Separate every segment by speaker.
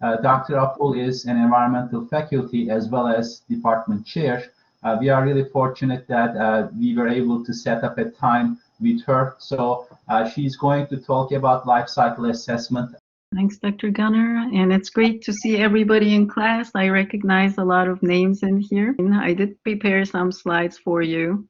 Speaker 1: Dr. Apul is an environmental faculty as well as department chair. We are really fortunate that we were able to set up a time with her. So she's going to talk about life cycle assessment.
Speaker 2: Thanks, Dr. Gunner. And it's great to see everybody in class. I recognize a lot of names in here. I did prepare some slides for you.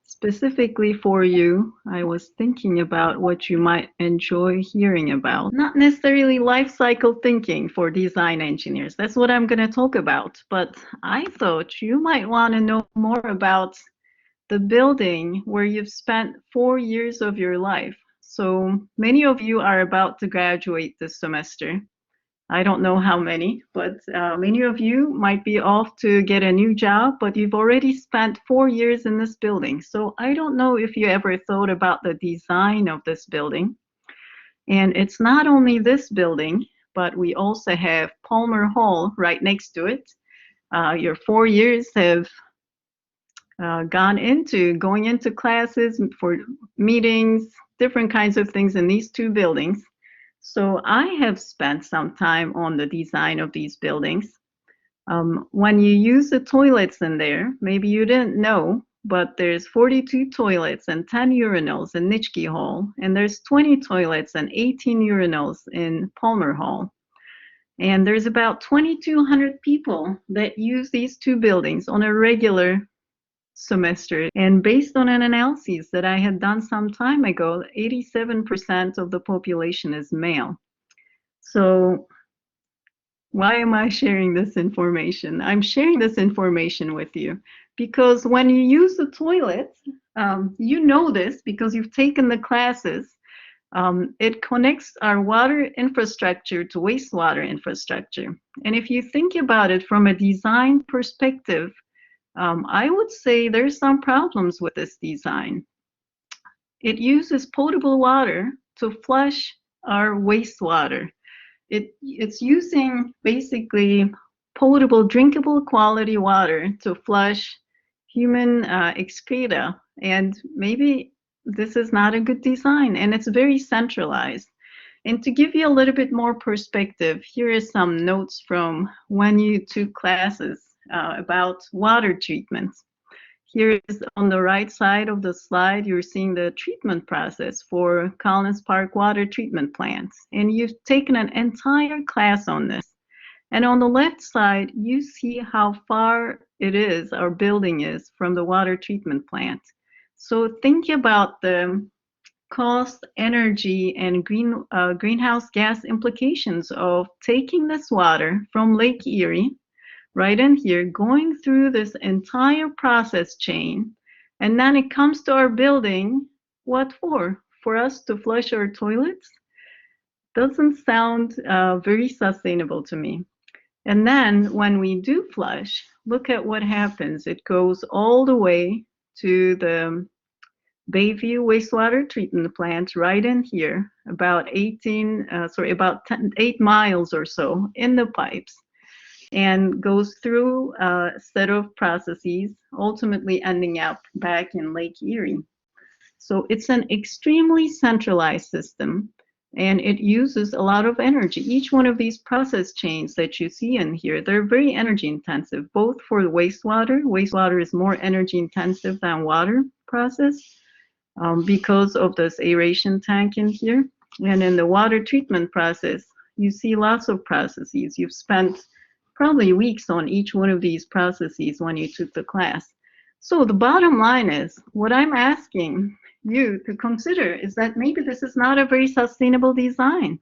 Speaker 2: Specifically for you, I was thinking about what you might enjoy hearing about. Not necessarily life cycle thinking for design engineers. That's what I'm going to talk about. But I thought you might want to know more about the building where you've spent 4 years of your life. So many of you are about to graduate this semester. I don't know how many, but many of you might be off to get a new job, but you've already spent 4 years in this building. So I don't know if you ever thought about the design of this building. And it's not only this building, but we also have Palmer Hall right next to it. Your 4 years have going into classes for meetings, different kinds of things in these two buildings. So I have spent some time on the design of these buildings. When you use the toilets in there, maybe you didn't know, but there's 42 toilets and 10 urinals in Nitschke Hall, and there's 20 toilets and 18 urinals in Palmer Hall. And there's about 2,200 people that use these two buildings on a regular semester. And based on an analysis that I had done some time ago, 87% of the population is male. So why am I sharing this information? I'm sharing this information with you because when you use the toilets, you know this because you've taken the classes. It connects our water infrastructure to wastewater infrastructure. And if you think about it from a design perspective, I would say there's some problems with this design. It uses potable water to flush our wastewater. It's using basically potable, drinkable quality water to flush human excreta. And maybe this is not a good design, and it's very centralized. And to give you a little bit more perspective, here are some notes from when you took classes about water treatment. Here is on the right side of the slide, you're seeing the treatment process for Collins Park water treatment plants. And you've taken an entire class on this. And on the left side, you see how far it is, our building is, from the water treatment plant. So think about the cost, energy, and greenhouse gas implications of taking this water from Lake Erie right in here, going through this entire process chain, and then it comes to our building. What for? For us to flush our toilets? Doesn't sound very sustainable to me. And then when we do flush, look at what happens. It goes all the way to the Bayview wastewater treatment plant right in here, about 8 miles or so in the pipes, and goes through a set of processes, ultimately ending up back in Lake Erie. So it's an extremely centralized system, and it uses a lot of energy. Each one of these process chains that you see in here, they're very energy intensive, both for the wastewater. Wastewater is more energy intensive than water process because of this aeration tank in here. And in the water treatment process, you see lots of processes. You've spent probably weeks on each one of these processes when you took the class. So the bottom line is, what I'm asking you to consider is that maybe this is not a very sustainable design.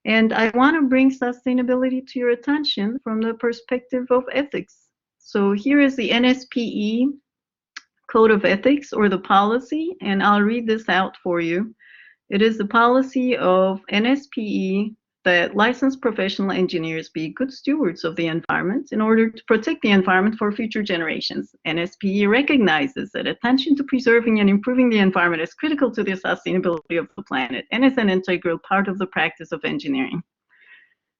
Speaker 2: And I want to bring sustainability to your attention from the perspective of ethics. So here is the NSPE Code of Ethics, or the policy, and I'll read this out for you. It is the policy of NSPE that licensed professional engineers be good stewards of the environment in order to protect the environment for future generations. NSPE recognizes that attention to preserving and improving the environment is critical to the sustainability of the planet and is an integral part of the practice of engineering.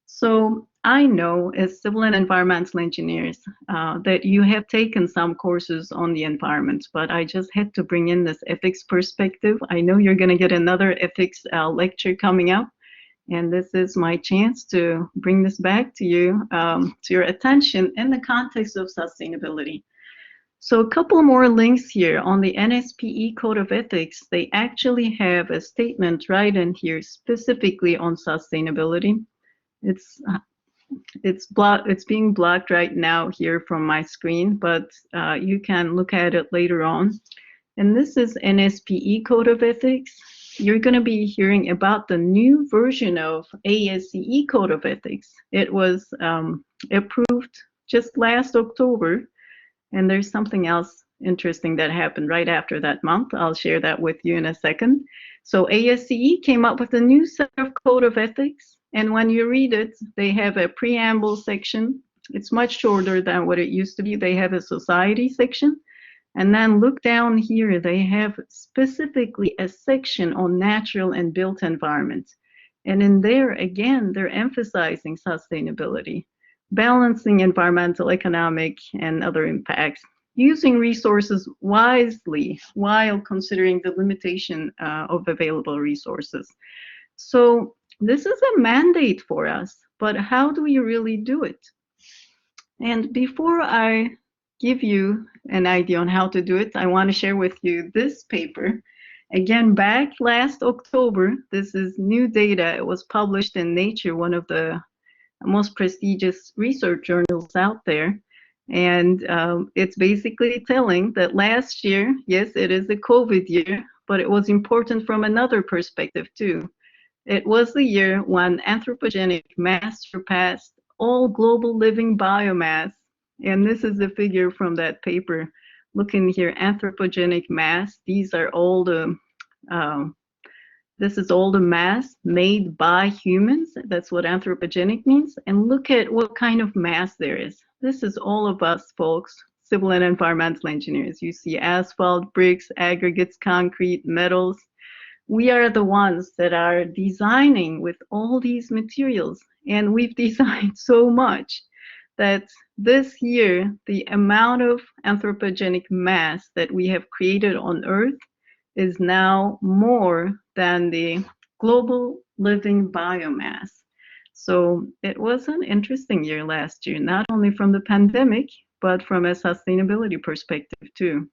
Speaker 2: So I know as civil and environmental engineers that you have taken some courses on the environment, but I just had to bring in this ethics perspective. I know you're going to get another ethics lecture coming up. And this is my chance to bring this back to you, to your attention in the context of sustainability. So a couple more links here on the NSPE Code of Ethics. They actually have a statement right in here specifically on sustainability. It's being blocked right now here from my screen, but you can look at it later on. And this is NSPE Code of Ethics. You're going to be hearing about the new version of ASCE Code of Ethics. It was approved just last October, and there's something else interesting that happened right after that month. I'll share that with you in a second. So ASCE came up with a new set of Code of Ethics, and when you read it, they have a preamble section. It's much shorter than what it used to be. They have a society section. And then look down here, they have specifically a section on natural and built environment. And in there, again, they're emphasizing sustainability, balancing environmental, economic, and other impacts, using resources wisely while considering the limitation of available resources. So this is a mandate for us, but how do we really do it? And before I give you an idea on how to do it, I want to share with you this paper. Again, back last October, this is new data. It was published in Nature, one of the most prestigious research journals out there. And it's basically telling that last year, yes, it is a COVID year, but it was important from another perspective too. It was the year when anthropogenic mass surpassed all global living biomass. And this is the figure from that paper. Look in here, anthropogenic mass. These are all the, this is all the mass made by humans. That's what anthropogenic means. And look at what kind of mass there is. This is all of us, folks, civil and environmental engineers. You see asphalt, bricks, aggregates, concrete, metals. We are the ones that are designing with all these materials. And we've designed so much that this year, the amount of anthropogenic mass that we have created on Earth is now more than the global living biomass. So it was an interesting year last year, not only from the pandemic, but from a sustainability perspective too.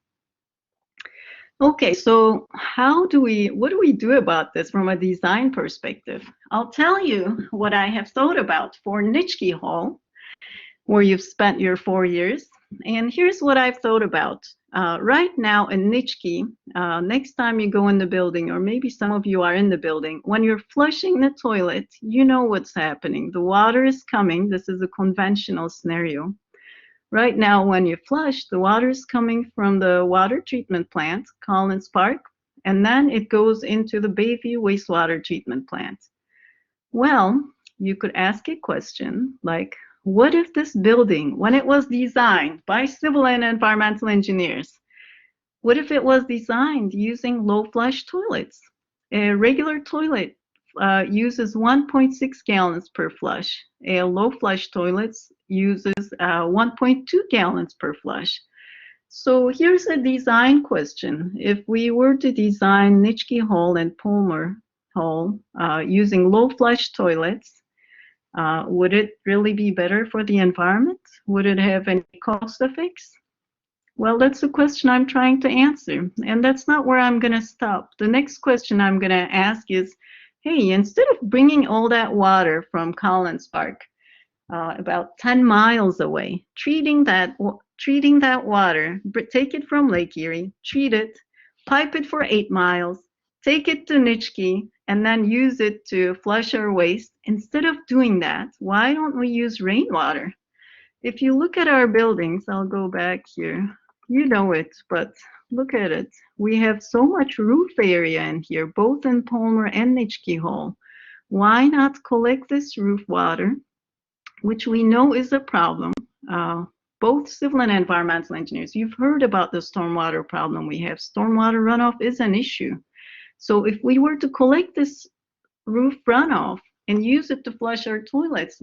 Speaker 2: Okay, so what do we do about this from a design perspective? I'll tell you what I have thought about for Nitschke Hall, where you've spent your 4 years. And here's what I've thought about. Right now in Nitschke, next time you go in the building, or maybe some of you are in the building, when you're flushing the toilet, you know what's happening. The water is coming. This is a conventional scenario. Right now, when you flush, the water is coming from the water treatment plant, Collins Park, and then it goes into the Bayview wastewater treatment plant. Well, you could ask a question like, what if this building, when it was designed by civil and environmental engineers, what if it was designed using low flush toilets? A regular toilet uses 1.6 gallons per flush. A low flush toilet uses 1.2 gallons per flush. So here's a design question. If we were to design Nitschke Hall and Palmer Hall using low flush toilets, would it really be better for the environment? Would it have any cost effects? Well, that's the question I'm trying to answer, and that's not where I'm going to stop. The next question I'm going to ask is, hey, instead of bringing all that water from Collins Park, about 10 miles away, treating that water, take it from Lake Erie, treat it, pipe it for 8 miles, take it to Nitschke, and then use it to flush our waste. Instead of doing that, why don't we use rainwater? If you look at our buildings, I'll go back here. You know it, but look at it. We have so much roof area in here, both in Palmer and Nitschke Hall. Why not collect this roof water, which we know is a problem? Both civil and environmental engineers, you've heard about the stormwater problem we have. Stormwater runoff is an issue. So if we were to collect this roof runoff and use it to flush our toilets,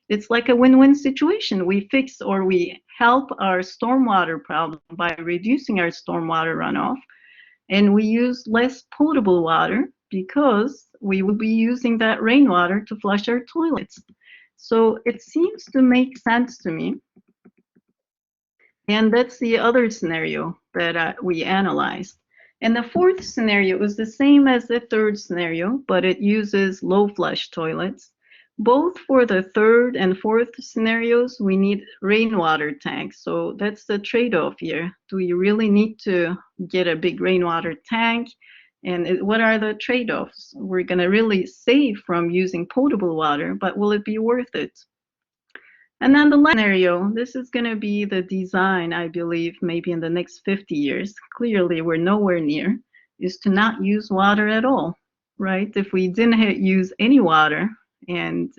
Speaker 2: it's like a win-win situation. We fix or we help our stormwater problem by reducing our stormwater runoff, and we use less potable water because we will be using that rainwater to flush our toilets. So it seems to make sense to me. And that's the other scenario that we analyzed. And the fourth scenario is the same as the third scenario, but it uses low flush toilets. Both for the third and fourth scenarios, we need rainwater tanks. So that's the trade-off here. Do we really need to get a big rainwater tank? And what are the trade-offs? We're going to really save from using potable water, but will it be worth it? And then the last scenario, this is going to be the design, I believe, maybe in the next 50 years. Clearly, we're nowhere near, is to not use water at all, right? If we didn't use any water and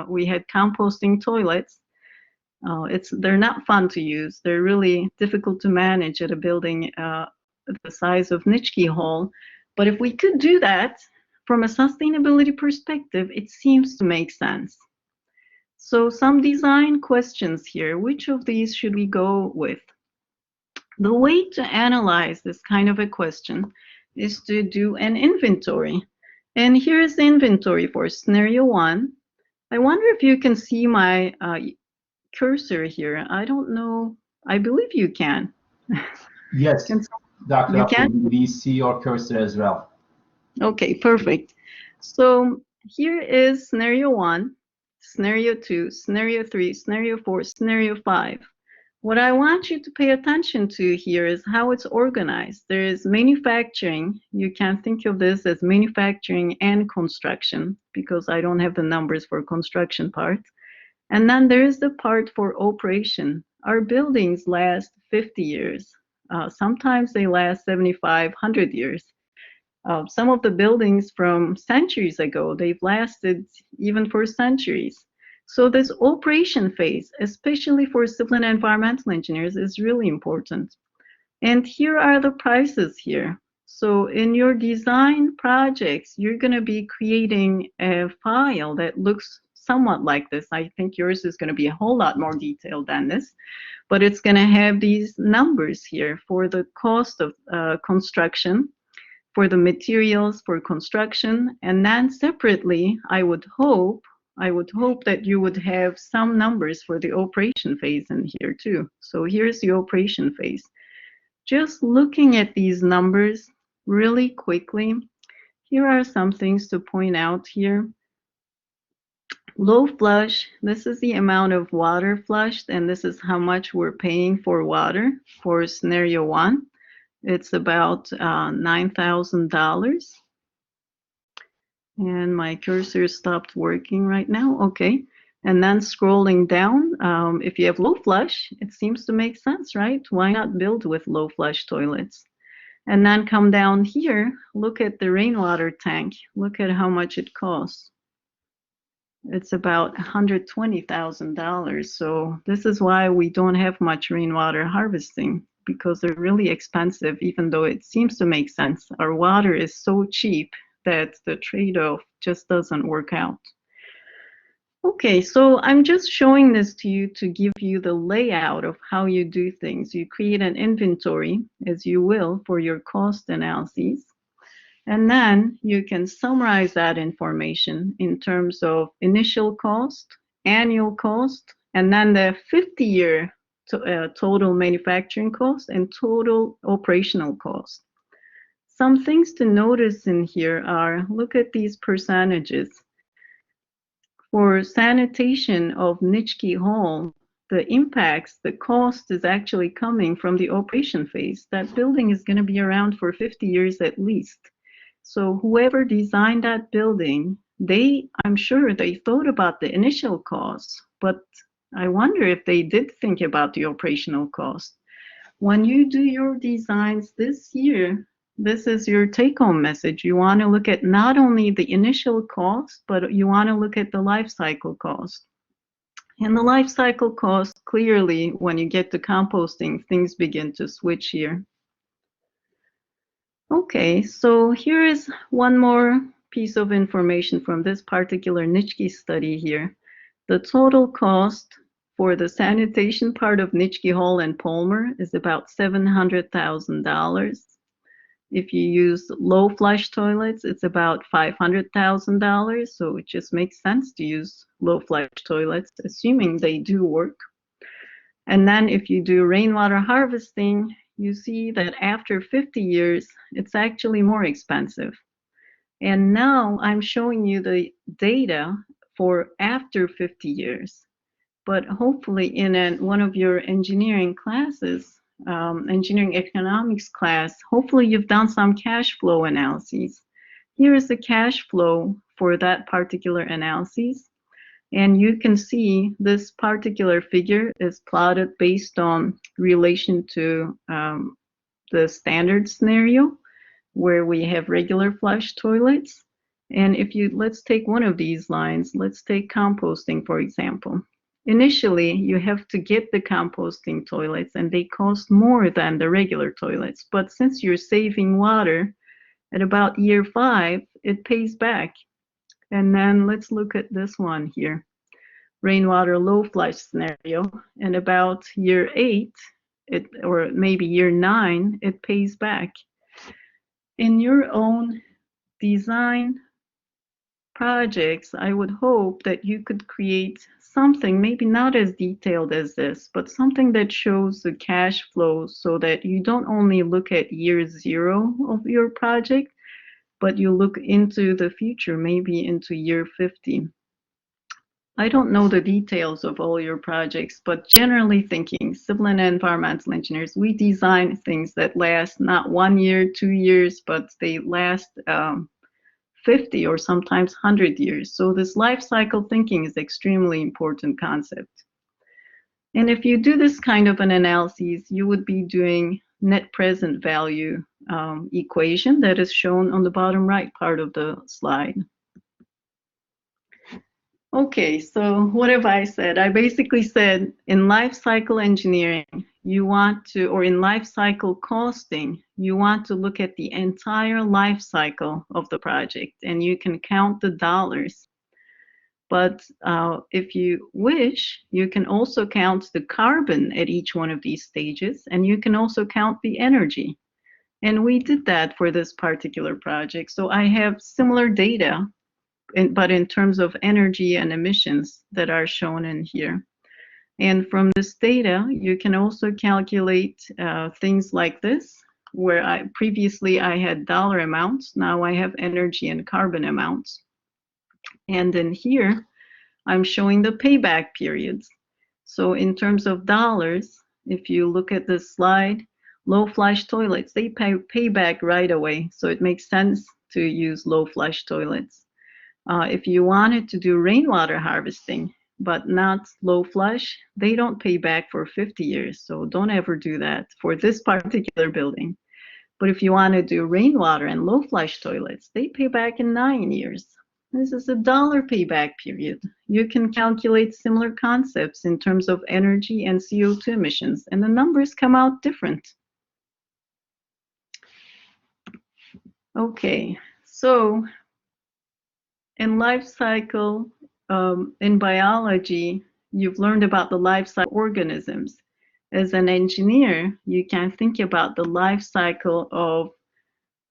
Speaker 2: we had composting toilets, they're not fun to use. They're really difficult to manage at a building the size of Nitschke Hall. But if we could do that from a sustainability perspective, it seems to make sense. So some design questions here. Which of these should we go with? The way to analyze this kind of a question is to do an inventory. And here's the inventory for scenario 1. I wonder if you can see my cursor here. I don't know. I believe you can.
Speaker 1: Yes, Dr.
Speaker 2: You
Speaker 1: Apul,
Speaker 2: can?
Speaker 1: we see your cursor as well.
Speaker 2: Okay, perfect. So here is scenario 1, scenario 2, scenario 3, scenario 4, scenario 5. What I want you to pay attention to here is how it's organized. There is manufacturing. You can think of this as manufacturing and construction because I don't have the numbers for construction part. And then there is the part for operation. Our buildings last 50 years. Sometimes they last 75, 100 years. Some of the buildings from centuries ago, they've lasted even for centuries. So this operation phase, especially for civil and environmental engineers, is really important. And here are the prices here. So in your design projects, you're going to be creating a file that looks somewhat like this. I think yours is going to be a whole lot more detailed than this, but it's going to have these numbers here for the cost of construction, for the materials for construction, and then separately, I would hope that you would have some numbers for the operation phase in here too. So here's the operation phase. Just looking at these numbers really quickly, here are some things to point out here. Low flush, this is the amount of water flushed, and this is how much we're paying for water for scenario 1. It's about $9,000. And my cursor stopped working right now. Okay. And then scrolling down, if you have low flush, it seems to make sense, right? Why not build with low flush toilets? And then come down here, look at the rainwater tank. Look at how much it costs. It's about $120,000. So this is why we don't have much rainwater harvesting, because they're really expensive, even though it seems to make sense. Our water is so cheap that the trade-off just doesn't work out. Okay, so I'm just showing this to you to give you the layout of how you do things. You create an inventory, as you will, for your cost analyses. And then you can summarize that information in terms of initial cost, annual cost, and then the 50-year total manufacturing cost and total operational cost. Some things to notice in here are, look at these percentages. For sanitation of Nitschke Hall, the impacts, the cost is actually coming from the operation phase. That building is going to be around for 50 years at least. So whoever designed that building, I'm sure they thought about the initial costs, but I wonder if they did think about the operational cost. When you do your designs this year, this is your take-home message. You want to look at not only the initial cost, but you want to look at the life cycle cost. And the life cycle cost, clearly, when you get to composting, things begin to switch here. Okay, so here is one more piece of information from this particular Nitschke study here. The total cost for the sanitation part of Nitschke Hall and Palmer is about $700,000. If you use low flush toilets, it's about $500,000. So it just makes sense to use low flush toilets, assuming they do work. And then if you do rainwater harvesting, you see that after 50 years, it's actually more expensive. And now I'm showing you the data for after 50 years. But hopefully in one of your engineering classes, engineering economics class, hopefully you've done some cash flow analyses. Here is the cash flow for that particular analysis. And you can see this particular figure is plotted based on relation to the standard scenario where we have regular flush toilets. And if you, let's take one of these lines, let's take composting, for example. Initially, you have to get the composting toilets and they cost more than the regular toilets. But since you're saving water, at about year 5, it pays back. And then let's look at this one here, rainwater low flush scenario. And about year 8, or maybe year 9, it pays back. In your own design projects, I would hope that you could create something, maybe not as detailed as this, but something that shows the cash flow so that you don't only look at year 0 of your project, but you look into the future, maybe into year 50. I don't know the details of all your projects, but generally thinking, civil and environmental engineers, we design things that last not 1 year, 2 years, but they last 50 or sometimes 100 years. So this life cycle thinking is extremely important concept. And if you do this kind of an analysis, you would be doing net present value equation that is shown on the bottom right part of the slide. Okay, so what have I said? I basically said in life cycle engineering, you want to, or in life cycle costing, you want to look at the entire life cycle of the project and you can count the dollars. But if you wish, you can also count the carbon at each one of these stages and you can also count the energy. And we did that for this particular project. So I have similar data, but in terms of energy and emissions that are shown in here. And from this data, you can also calculate things like this, where previously I had dollar amounts, now I have energy and carbon amounts. And then here, I'm showing the payback periods. So in terms of dollars, if you look at this slide, low flush toilets, they pay back right away. So it makes sense to use low flush toilets. If you wanted to do rainwater harvesting, but not low flush, they don't pay back for 50 years. So don't ever do that for this particular building. But if you want to do rainwater and low flush toilets, they pay back in 9 years. This is a dollar payback period. You can calculate similar concepts in terms of energy and CO2 emissions, and the numbers come out different. Okay, so in life cycle, in biology, you've learned about the life cycle of organisms. As an engineer, you can think about the life cycle of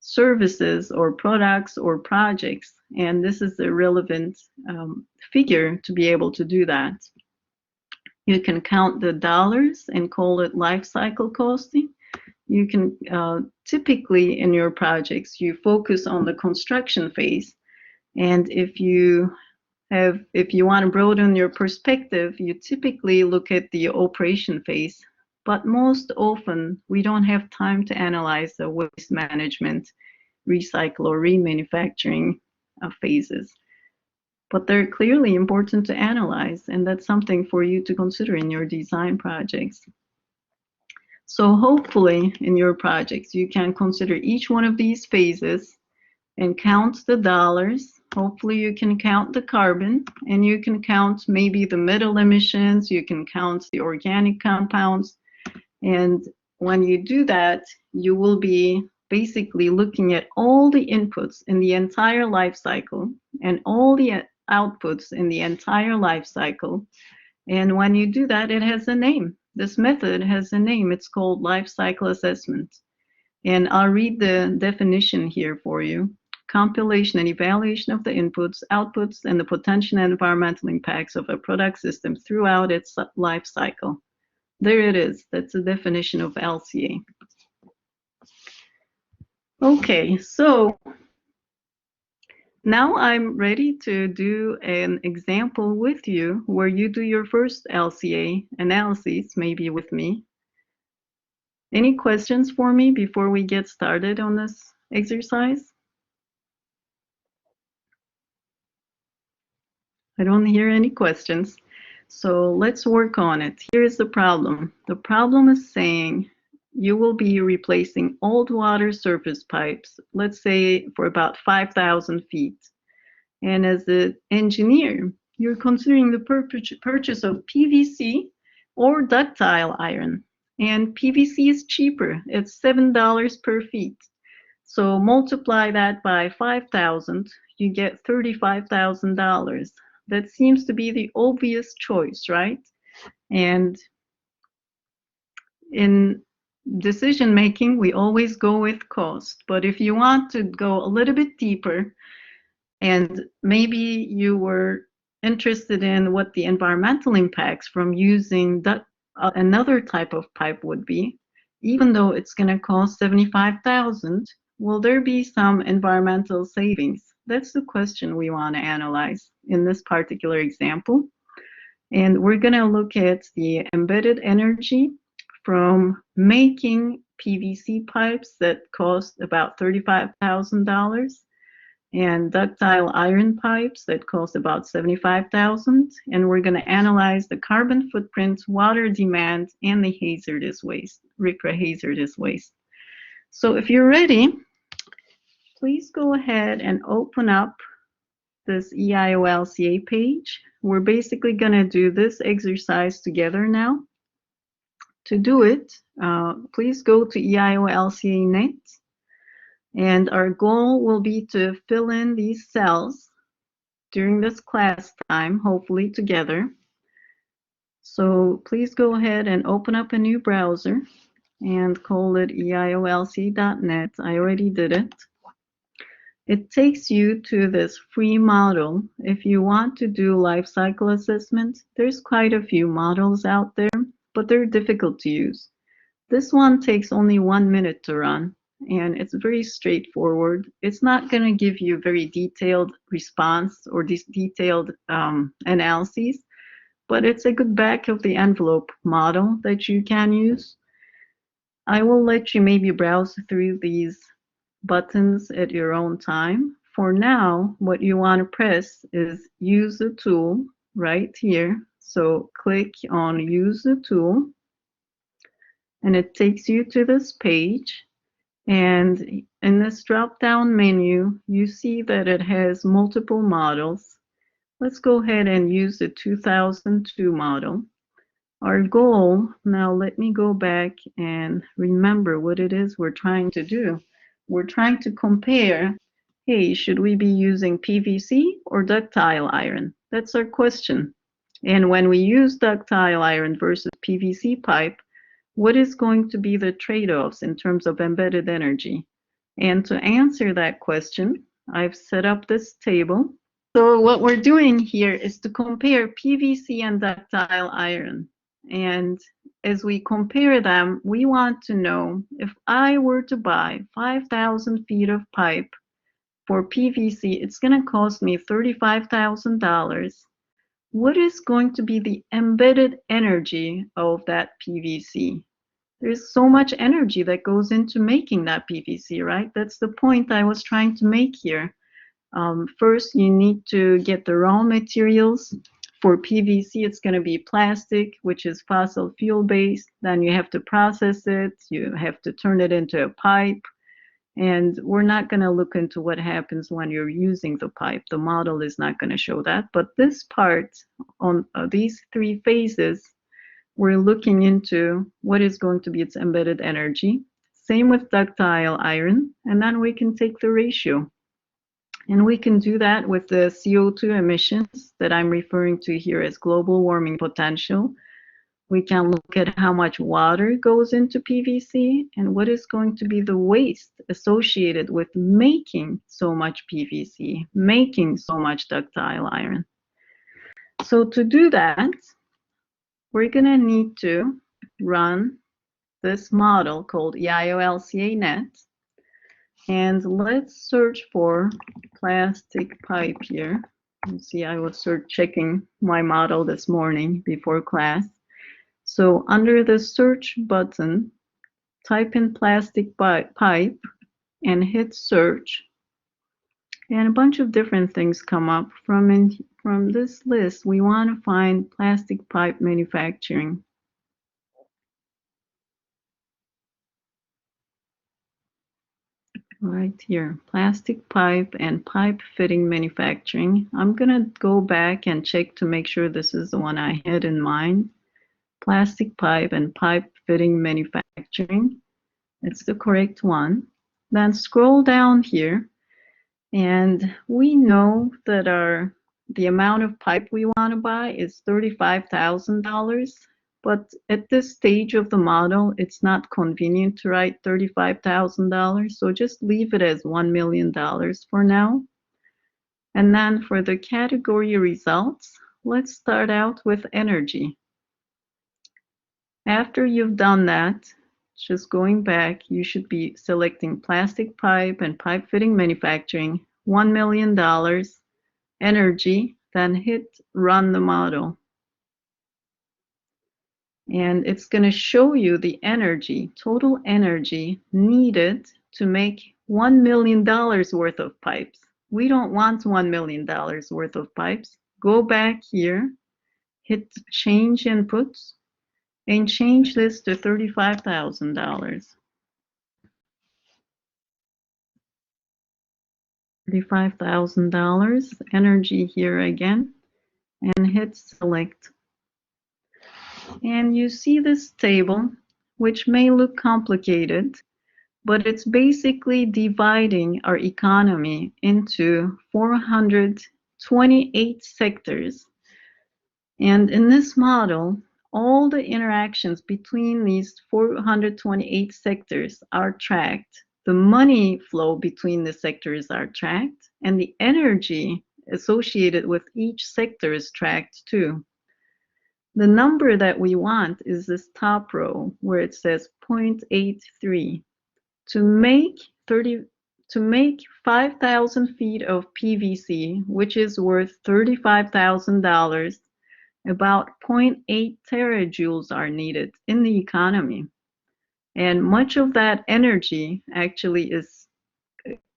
Speaker 2: services or products or projects, and this is a relevant figure to be able to do that. You can count the dollars and call it life cycle costing. You can typically in your projects, you focus on the construction phase. And if you want to broaden your perspective, you typically look at the operation phase. But most often, we don't have time to analyze the waste management, recycle, or remanufacturing phases. But they're clearly important to analyze, and that's something for you to consider in your design projects. So hopefully, in your projects, you can consider each one of these phases and count the dollars. Hopefully you can count the carbon, and you can count maybe the metal emissions, you can count the organic compounds. And when you do that, you will be basically looking at all the inputs in the entire life cycle and all the outputs in the entire life cycle. And when you do that, it has a name. This method has a name. It's called life cycle assessment. And I'll read the definition here for you. Compilation and evaluation of the inputs, outputs, and the potential and environmental impacts of a product system throughout its life cycle. There it is. That's the definition of LCA. Okay, so now I'm ready to do an example with you where you do your first LCA analysis, maybe with me. Any questions for me before we get started on this exercise? I don't hear any questions. So let's work on it. Here's the problem. The problem is saying you will be replacing old water surface pipes, let's say for about 5,000 feet. And as an engineer, you're considering the purchase of PVC or ductile iron. And PVC is cheaper. It's $7 per feet. So multiply that by 5,000, you get $35,000. That seems to be the obvious choice, right? And in decision making, we always go with cost. But if you want to go a little bit deeper, and maybe you were interested in what the environmental impacts from using another type of pipe would be, even though it's going to cost 75,000, will there be some environmental savings? That's the question we want to analyze in this particular example. And we're going to look at the embedded energy from making PVC pipes that cost about $35,000 and ductile iron pipes that cost about 75,000. And we're going to analyze the carbon footprint, water demand, and the hazardous waste, RCRA hazardous waste. So if you're ready, please go ahead and open up this EIOLCA page. We're basically going to do this exercise together now. To do it, please go to EIOLCA.net. And our goal will be to fill in these cells during this class time, hopefully together. So please go ahead and open up a new browser and call it eiolc.net. I already did it. It takes you to this free model. If you want to do life cycle assessment, there's quite a few models out there, but they're difficult to use. This one takes only 1 minute to run, and it's very straightforward. It's not going to give you very detailed response or detailed analyses, but it's a good back of the envelope model that you can use. I will let you maybe browse through these buttons at your own time. For now, what you want to press is use the tool right here. So click on use the tool, and it takes you to this page. And in this drop-down menu, you see that it has multiple models. Let's go ahead and use the 2002 model. Our goal, now let me go back and remember what it is we're trying to do. We're trying to compare, hey, should we be using PVC or ductile iron? That's our question. And when we use ductile iron versus PVC pipe, what is going to be the trade-offs in terms of embedded energy? And to answer that question, I've set up this table. So what we're doing here is to compare PVC and ductile iron. And as we compare them, we want to know if I were to buy 5,000 feet of pipe for PVC, it's going to cost me $35,000. What is going to be the embedded energy of that PVC? There's so much energy that goes into making that PVC, right? That's the point I was trying to make here. First, you need to get the raw materials. For PVC, it's going to be plastic, which is fossil fuel based. Then you have to process it. You have to turn it into a pipe. And we're not going to look into what happens when you're using the pipe. The model is not going to show that. But this part, on these three phases, we're looking into what is going to be its embedded energy. Same with ductile iron. And then we can take the ratio. And we can do that with the CO2 emissions that I'm referring to here as global warming potential. We can look at how much water goes into PVC and what is going to be the waste associated with making so much PVC, making so much ductile iron. So to do that, we're going to need to run this model called EIOLCA-net. And let's search for plastic pipe here. You see, I was checking my model this morning before class. So under the search button, type in plastic pipe and hit search. And a bunch of different things come up. From this list, we want to find plastic pipe manufacturing. Right here, plastic pipe and pipe fitting manufacturing. I'm going to go back and check to make sure this is the one I had in mind. Plastic pipe and pipe fitting manufacturing. It's the correct one. Then scroll down here, and we know that the amount of pipe we want to buy is $35,000. But at this stage of the model, it's not convenient to write $35,000, so just leave it as $1 million for now. And then for the category results, let's start out with energy. After you've done that, just going back, you should be selecting plastic pipe and pipe fitting manufacturing, $1 million, energy, then hit run the model. And it's going to show you the energy, total energy needed to make $1 million worth of pipes. We don't want $1 million worth of pipes. Go back here, hit change inputs, and change this to $35,000. $35,000, energy here again, and hit select. And you see this table, which may look complicated, but it's basically dividing our economy into 428 sectors. And in this model, all the interactions between these 428 sectors are tracked. The money flow between the sectors are tracked, and the energy associated with each sector is tracked too. The number that we want is this top row where it says 0.83. To make 5,000 feet of PVC, which is worth $35,000, about 0.8 terajoules are needed in the economy. And much of that energy actually is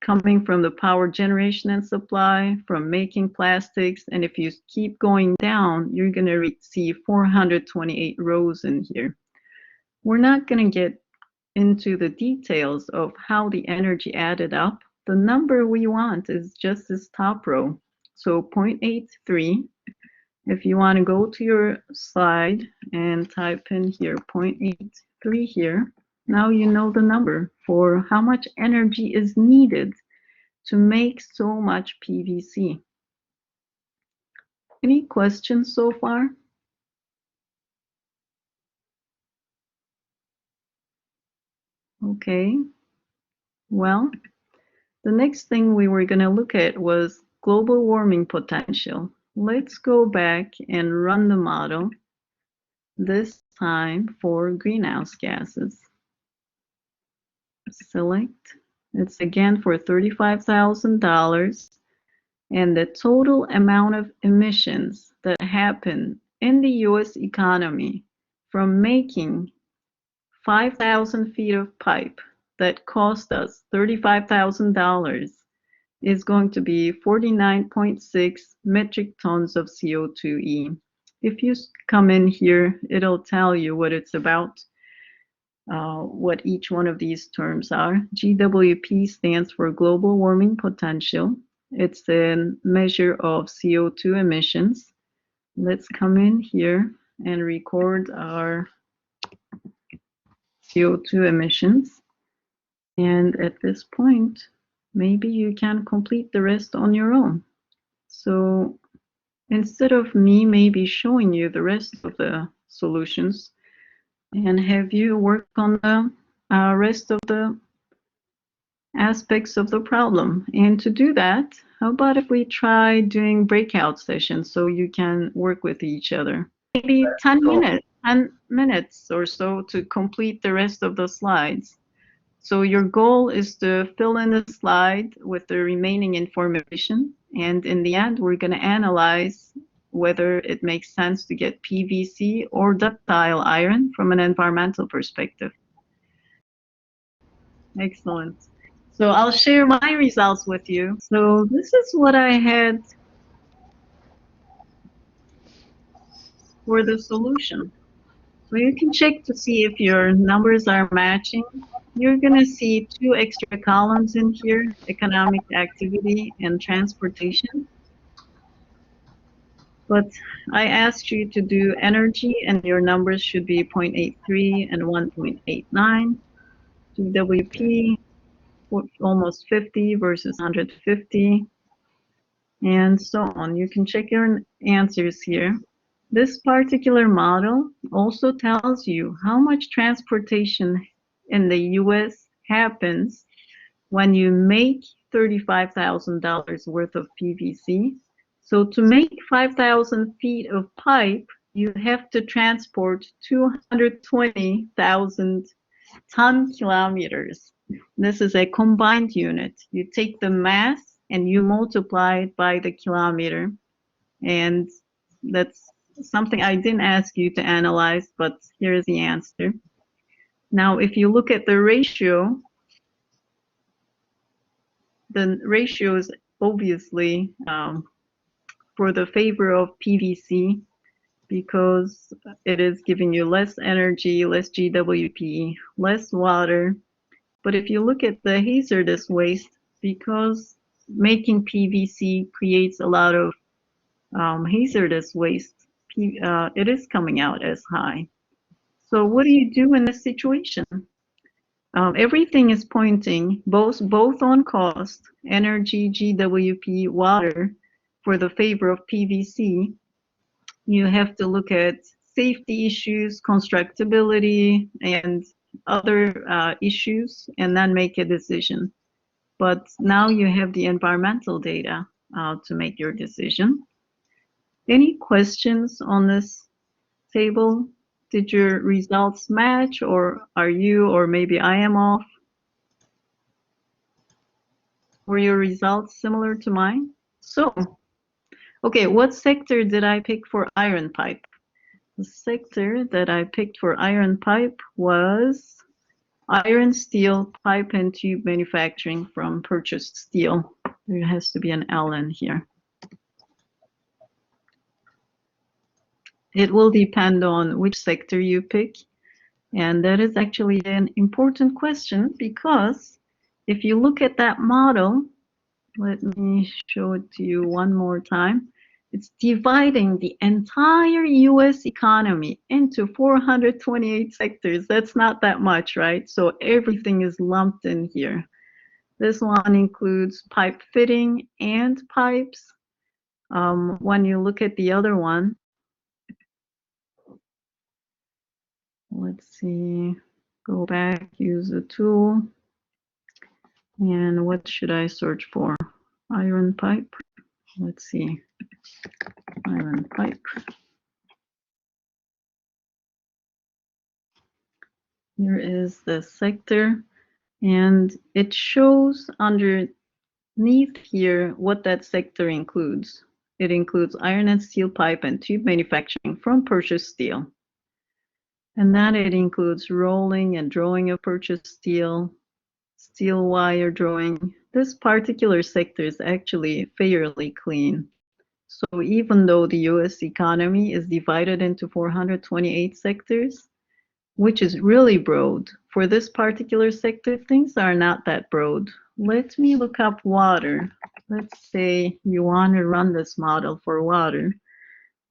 Speaker 2: coming from the power generation and supply, from making plastics. And if you keep going down, you're going to see 428 rows in here. We're not going to get into the details of how the energy added up. The number we want is just this top row. So 0.83. If you want to go to your slide and type in here 0.83 here, now you know the number for how much energy is needed to make so much PVC. Any questions so far? Okay, well, the next thing we were going to look at was global warming potential. Let's go back and run the model, this time for greenhouse gases. Select. It's again for $35,000, and the total amount of emissions that happen in the US economy from making 5,000 feet of pipe that cost us $35,000 is going to be 49.6 metric tons of CO2e. If you come in here, it'll tell you what it's about, what each one of these terms are. GWP stands for global warming potential. It's a measure of CO2 emissions. Let's come in here and record our CO2 emissions. And at this point, maybe you can complete the rest on your own. So instead of me maybe showing you the rest of the solutions? And have you worked on the rest of the aspects of the problem? And to do that, how about if we try doing breakout sessions so you can work with each other? Maybe 10 minutes or so to complete the rest of the slides. So your goal is to fill in the slide with the remaining information. And in the end, we're going to analyze whether it makes sense to get PVC or ductile iron from an environmental perspective. Excellent. So I'll share my results with you. So this is what I had for the solution. So you can check to see if your numbers are matching. You're going to see 2 extra columns in here, economic activity and transportation. But I asked you to do energy, and your numbers should be 0.83 and 1.89. GWP, almost 50 versus 150, and so on. You can check your answers here. This particular model also tells you how much transportation in the US happens when you make $35,000 worth of PVC. So to make 5,000 feet of pipe, you have to transport 220,000 ton kilometers. This is a combined unit. You take the mass and you multiply it by the kilometer. And that's something I didn't ask you to analyze, but here's the answer. Now, if you look at the ratio is obviously for the favor of PVC because it is giving you less energy, less GWP, less water. But if you look at the hazardous waste, because making PVC creates a lot of hazardous waste, it is coming out as high. So what do you do in this situation? Everything is pointing both on cost, energy, GWP, water, for the favor of PVC. You have to look at safety issues, constructability, and other issues, and then make a decision. But now you have the environmental data to make your decision. Any questions on this table? Did your results match, or are you, or maybe I am off? Were your results similar to mine? So, okay, what sector did I pick for iron pipe? The sector that I picked for iron pipe was iron, steel, pipe and tube manufacturing from purchased steel. There has to be an L in here. It will depend on which sector you pick. And that is actually an important question because if you look at that model, let me show it to you one more time. It's dividing the entire US economy into 428 sectors. That's not that much, right? So everything is lumped in here. This one includes pipe fitting and pipes. When you look at the other one, let's see, go back, use the tool. And what should I search for? Iron pipe. Let's see, iron pipe. Here is the sector, and it shows underneath here what that sector includes. It includes iron and steel pipe and tube manufacturing from purchased steel. And then it includes rolling and drawing of purchased steel, steel wire drawing. This particular sector is actually fairly clean. So even though the US economy is divided into 428 sectors, which is really broad, for this particular sector, things are not that broad. Let me look up water. Let's say you want to run this model for water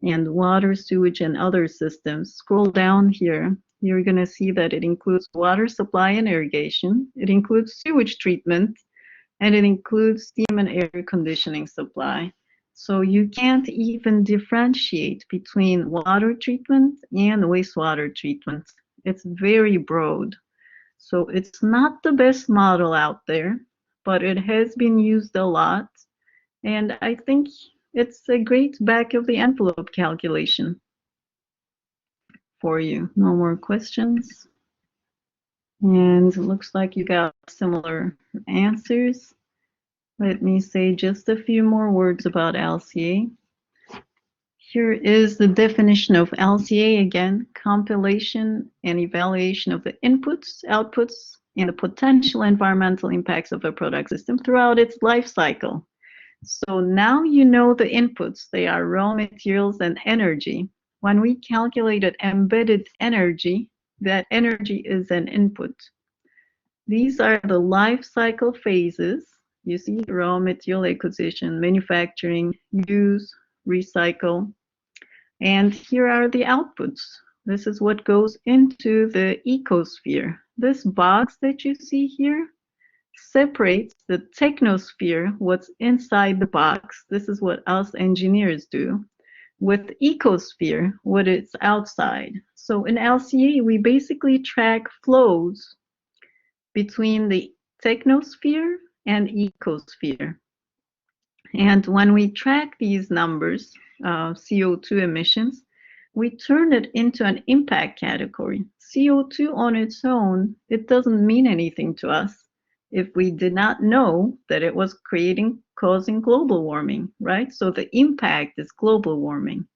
Speaker 2: and water, sewage, and other systems. Scroll down here. You're going to see that it includes water supply and irrigation. It includes sewage treatment, and it includes steam and air conditioning supply. So you can't even differentiate between water treatment and wastewater treatment. It's very broad. So it's not the best model out there, but it has been used a lot. And I think it's a great back of the envelope calculation for you. No more questions. And it looks like you got similar answers. Let me say just a few more words about LCA. Here is the definition of LCA again: compilation and evaluation of the inputs, outputs, and the potential environmental impacts of a product system throughout its life cycle. So now you know the inputs. They are raw materials and energy. When we calculated embedded energy, that energy is an input. These are the life cycle phases. You see, raw material acquisition, manufacturing, use, recycle. And here are the outputs. This is what goes into the ecosphere. This box that you see here separates the technosphere, what's inside the box. This is what us engineers do, with ecosphere, what is outside. So in LCA, we basically track flows between the technosphere and ecosphere. And when we track these numbers, CO2 emissions, we turn it into an impact category. CO2 on its own, it doesn't mean anything to us if we did not know that it was causing global warming, right? So the impact is global warming.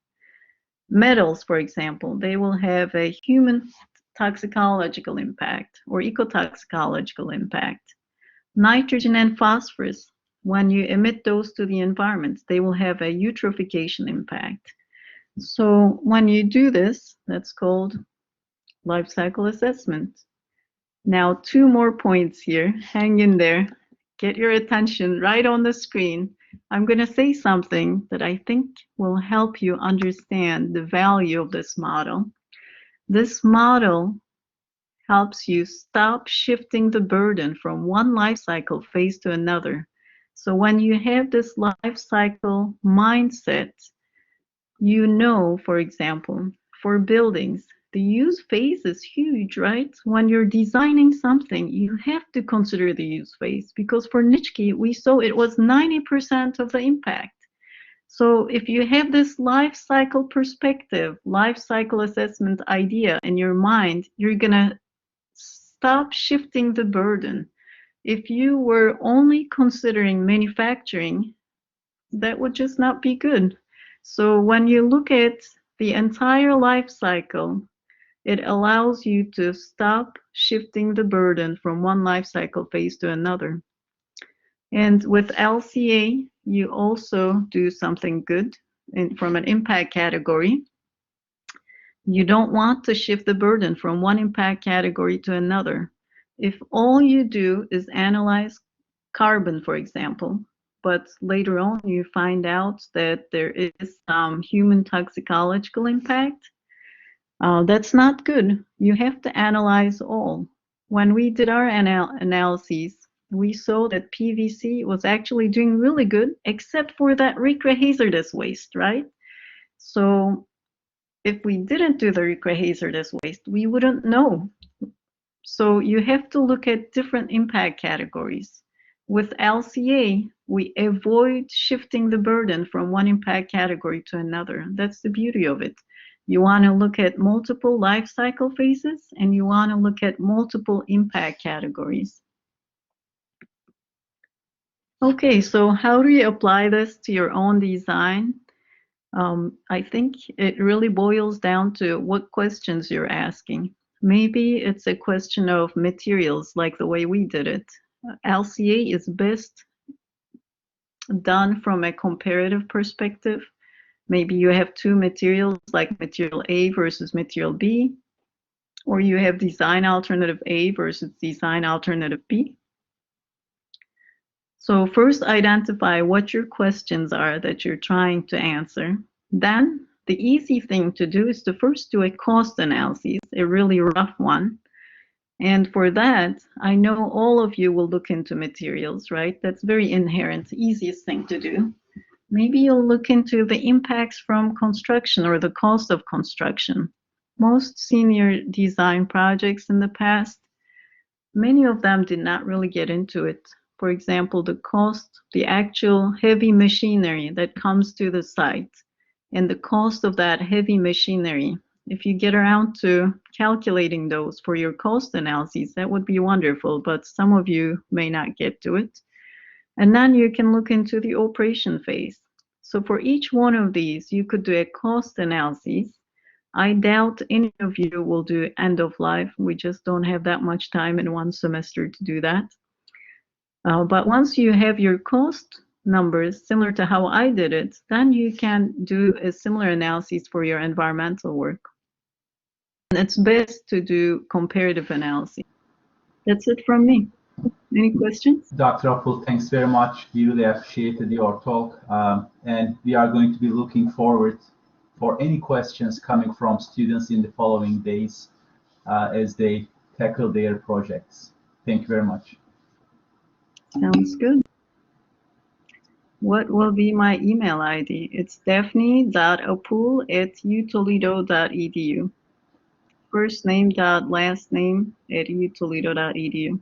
Speaker 2: Metals, for example, they will have a human toxicological impact or ecotoxicological impact. Nitrogen and phosphorus, when you emit those to the environment, they will have a eutrophication impact. So when you do this, that's called life cycle assessment. Now, 2 more points here. Hang in there. Get your attention right on the screen. I'm going to say something that I think will help you understand the value of this model. This model helps you stop shifting the burden from one life cycle phase to another. So when you have this life cycle mindset, you know, for example, for buildings, the use phase is huge, right? When you're designing something, you have to consider the use phase, because for Nitschke, we saw it was 90% of the impact. So if you have this life cycle perspective, life cycle assessment idea in your mind, you're gonna stop shifting the burden. If you were only considering manufacturing, that would just not be good. So when you look at the entire life cycle, it allows you to stop shifting the burden from one life cycle phase to another. And with LCA, you also do something good from an impact category. You don't want to shift the burden from one impact category to another. If all you do is analyze carbon, for example, but later on you find out that there is some human toxicological impact, that's not good. You have to analyze all. When we did our analyses, we saw that PVC was actually doing really good, except for that recre-hazardous waste, right? So if we didn't do the recre-hazardous waste, we wouldn't know. So you have to look at different impact categories. With LCA, we avoid shifting the burden from one impact category to another. That's the beauty of it. You want to look at multiple life cycle phases, and you want to look at multiple impact categories. Okay, so how do you apply this to your own design? I think it really boils down to what questions you're asking. Maybe it's a question of materials, like the way we did it. LCA is best done from a comparative perspective. Maybe you have 2 materials, like material A versus material B, or you have design alternative A versus design alternative B. So first identify what your questions are that you're trying to answer. Then the easy thing to do is to first do a cost analysis, a really rough one. And for that, I know all of you will look into materials, right? That's very inherent, easiest thing to do. Maybe you'll look into the impacts from construction or the cost of construction. Most senior design projects in the past, many of them did not really get into it. For example, the cost, the actual heavy machinery that comes to the site, and the cost of that heavy machinery. If you get around to calculating those for your cost analyses, that would be wonderful, but some of you may not get to it. And then you can look into the operation phase. So for each one of these, you could do a cost analysis. I doubt any of you will do end of life. We just don't have that much time in one semester to do that. But once you have your cost numbers similar to how I did it, then you can do a similar analysis for your environmental work. And it's best to do comparative analysis. That's it from me. Any questions?
Speaker 1: Dr. Apul, thanks very much. We really appreciated your talk, and we are going to be looking forward for any questions coming from students in the following days as they tackle their projects. Thank you very much.
Speaker 2: Sounds good. What will be my email ID? It's daphne.apul@utoledo.edu. First name dot last name at utoledo.edu.